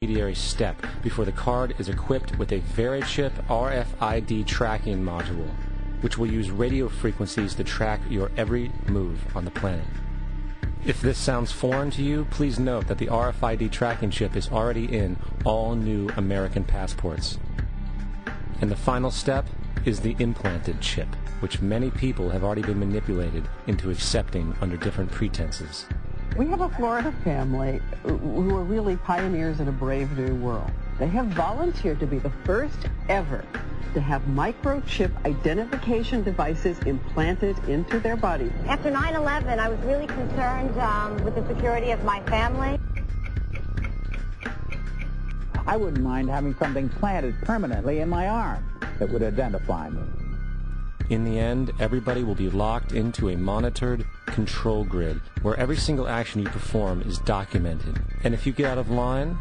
intermediary step before the card is equipped with a Verichip RFID tracking module, which will use radio frequencies to track your every move on the planet. If this sounds foreign to you, please note that the RFID tracking chip is already in all new American passports. And the final step is the implanted chip, which many people have already been manipulated into accepting under different pretenses. We have a Florida family who are really pioneers in a brave new world. They have volunteered to be the first ever to have microchip identification devices implanted into their body. After 9/11, I was really concerned with the security of my family. I wouldn't mind having something planted permanently in my arm that would identify me. In the end, everybody will be locked into a monitored control grid where every single action you perform is documented. And if you get out of line,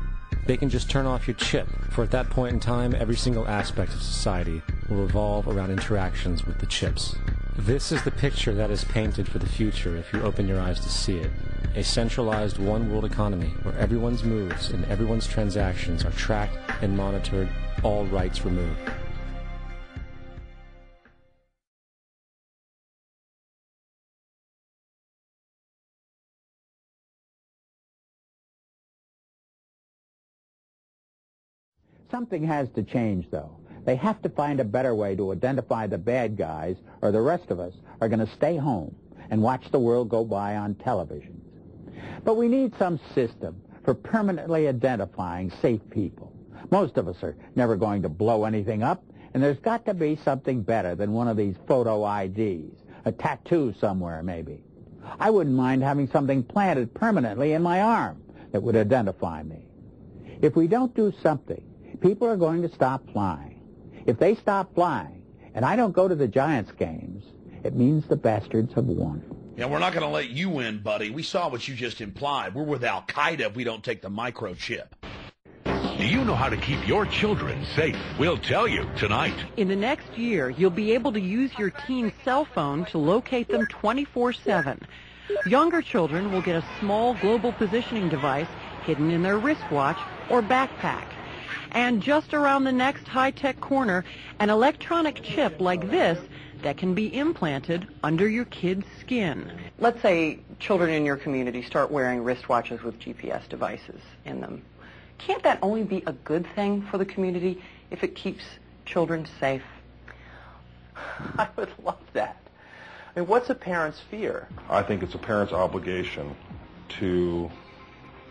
they can just turn off your chip, for at that point in time, every single aspect of society will revolve around interactions with the chips. This is the picture that is painted for the future if you open your eyes to see it. A centralized one-world economy where everyone's moves and everyone's transactions are tracked and monitored, all rights removed. Something has to change, though. They have to find a better way to identify the bad guys, or the rest of us are going to stay home and watch the world go by on televisions. But we need some system for permanently identifying safe people. Most of us are never going to blow anything up, and there's got to be something better than one of these photo IDs, a tattoo somewhere maybe. I wouldn't mind having something planted permanently in my arm that would identify me. If we don't do something, people are going to stop flying. If they stop flying, and I don't go to the Giants games, it means the bastards have won. Yeah, we're not going to let you win, buddy. We saw what you just implied. We're with Al-Qaeda if we don't take the microchip. Do you know how to keep your children safe? We'll tell you tonight. In the next year, you'll be able to use your teen's cell phone to locate them 24/7. Younger children will get a small global positioning device hidden in their wristwatch or backpack. And just around the next high-tech corner, an electronic chip like this that can be implanted under your kid's skin. Let's say children in your community start wearing wristwatches with GPS devices in them. Can't that only be a good thing for the community if it keeps children safe? I would love that. I mean, what's a parent's fear? I think it's a parent's obligation to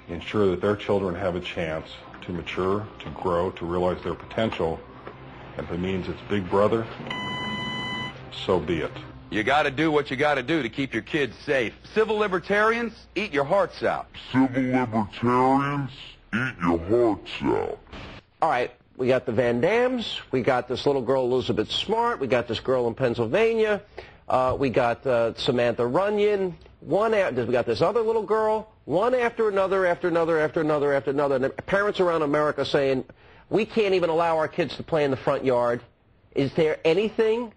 ensure that their children have a chance to mature, to grow, to realize their potential. And if it means it's Big Brother, so be it. You got to do what you got to do to keep your kids safe. Civil libertarians, eat your hearts out. Civil libertarians, eat your hearts out. All right, we got the Van Dams, we got this little girl Elizabeth Smart, we got this girl in Pennsylvania, we got Samantha Runyon, we got this other little girl, one after another, after another, after another, after another. And the parents around America saying, we can't even allow our kids to play in the front yard. Is there anything,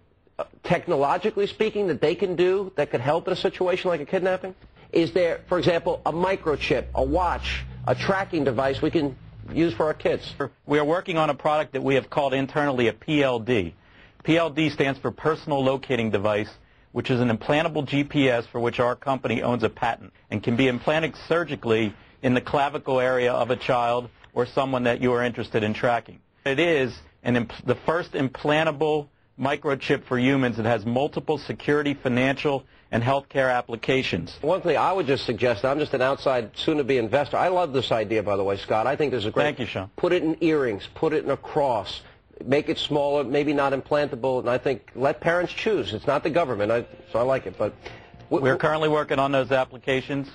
technologically speaking, that they can do that could help in a situation like a kidnapping? Is there, for example, a microchip, a watch, a tracking device we can use for our kids? We are working on a product that we have called internally a PLD. PLD stands for Personal Locating Device, which is an implantable GPS for which our company owns a patent and can be implanted surgically in the clavicle area of a child or someone that you are interested in tracking. It is the first implantable microchip for humans that has multiple security, financial, and healthcare applications. One thing I would just suggest, I'm just an outside, soon-to-be investor. I love this idea, by the way, Scott. I think there's a great... Thank you, Sean. Put it in earrings, put it in a cross, make it smaller, maybe not implantable, and I think let parents choose. It's not the government, so I like it. But we're currently working on those applications.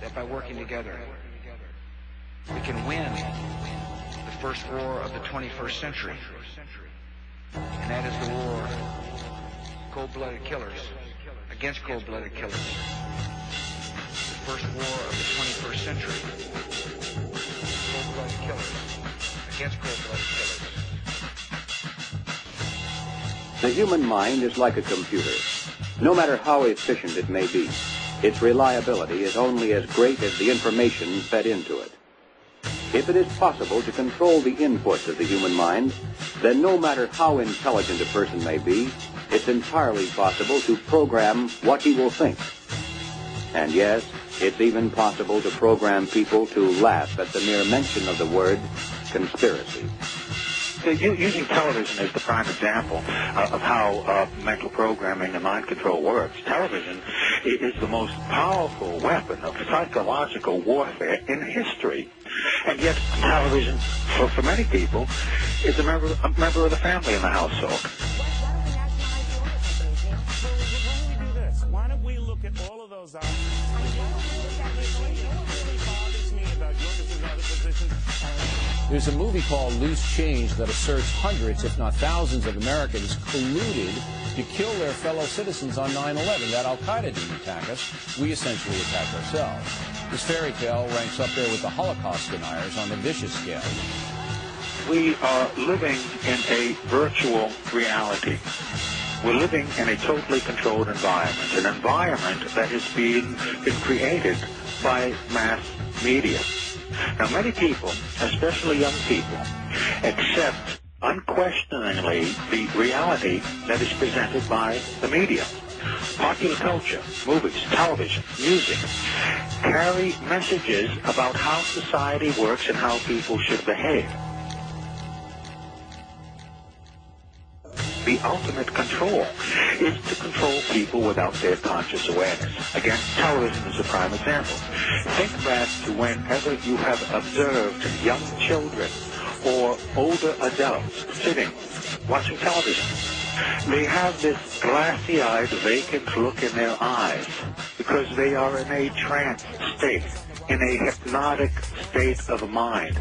That by working together, we can win the first war of the 21st century. And that is the war of cold-blooded killers against cold-blooded killers. first war of the 21st century. Cold-blooded killers. Against cold-blooded killers. The human mind is like a computer. No matter how efficient it may be, its reliability is only as great as the information fed into it. If it is possible to control the inputs of the human mind, then no matter how intelligent a person may be, it's entirely possible to program what he will think. And yes, it's even possible to program people to laugh at the mere mention of the word conspiracy. Using television as the prime example of how mental programming and mind control works, television is the most powerful weapon of psychological warfare in history. And yet television, for many people, is a member of the family in the household. Why don't we look at all of those options? There's a movie called Loose Change that asserts hundreds, if not thousands, of Americans colluded to kill their fellow citizens on 9/11. That Al-Qaeda didn't attack us. We essentially attacked ourselves. This fairy tale ranks up there with the Holocaust deniers on the vicious scale. We are living in a virtual reality. We're living in a totally controlled environment, an environment that has been created by mass media. Now, many people, especially young people, accept unquestioningly the reality that is presented by the media. Popular culture, movies, television, music, carry messages about how society works and how people should behave. The ultimate control is to control people without their conscious awareness. Again, television is a prime example. Think back to whenever you have observed young children or older adults sitting, watching television. They have this glassy-eyed, vacant look in their eyes because they are in a trance state, in a hypnotic state of mind.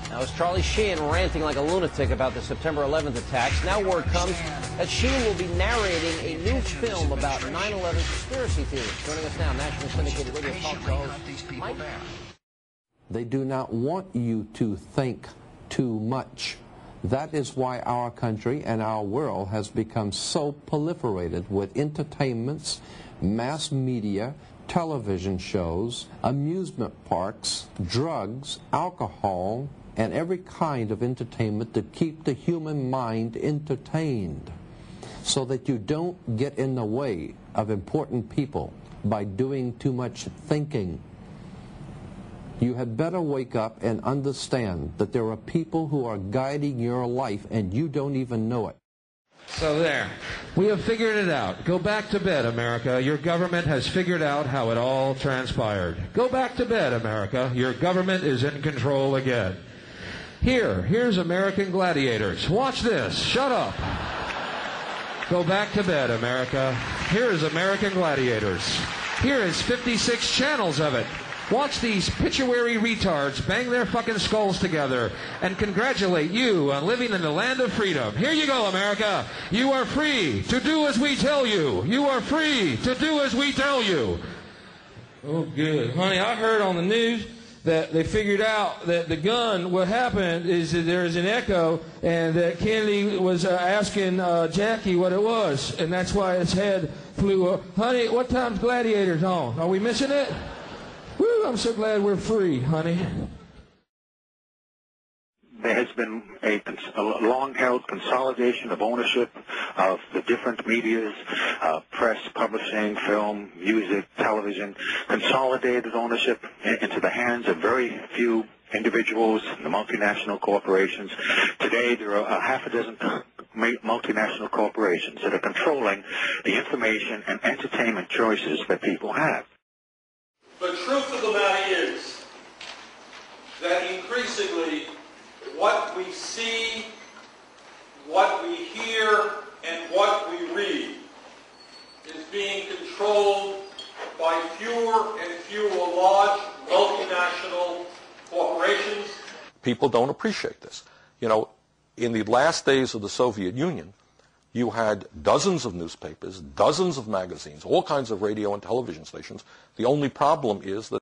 Now, as Charlie Sheen ranting like a lunatic about the September 11th attacks, now word comes that Sheen will be narrating a new film about 9/11 conspiracy theories. Joining us now, nationally syndicated radio talk show host Mike. They do not want you to think too much. That is why our country and our world has become so proliferated with entertainments, mass media, television shows, amusement parks, drugs, alcohol, and every kind of entertainment to keep the human mind entertained so that you don't get in the way of important people by doing too much thinking. You had better wake up and understand that there are people who are guiding your life and you don't even know it. So there. We have figured it out. Go back to bed, America. Your government has figured out how it all transpired. Go back to bed, America. Your government is in control again. Here's American Gladiators. Watch this. Shut up. Go back to bed, America. Here is American Gladiators. Here is 56 channels of it. Watch these pituitary retards bang their fucking skulls together and congratulate you on living in the land of freedom. Here you go, America. You are free to do as we tell you. You are free to do as we tell you. Oh, good. Honey, I heard on the news that they figured out that the gun, what happened is that there's an echo and that Kennedy was asking Jackie what it was, and that's why his head flew up. Honey, what time's Gladiators on? Are we missing it? Woo, I'm so glad we're free, honey. There has been a long-held consolidation of ownership of the different medias, press, publishing, film, music, television, consolidated ownership into the hands of very few individuals, the multinational corporations. Today, there are a half a dozen multinational corporations that are controlling the information and entertainment choices that people have. The truth of the matter is that increasingly what we see, what we hear, and what we read is being controlled by fewer and fewer large multinational corporations. People don't appreciate this. You know, in the last days of the Soviet Union, You had dozens of newspapers, dozens of magazines, all kinds of radio and television stations. The only problem is that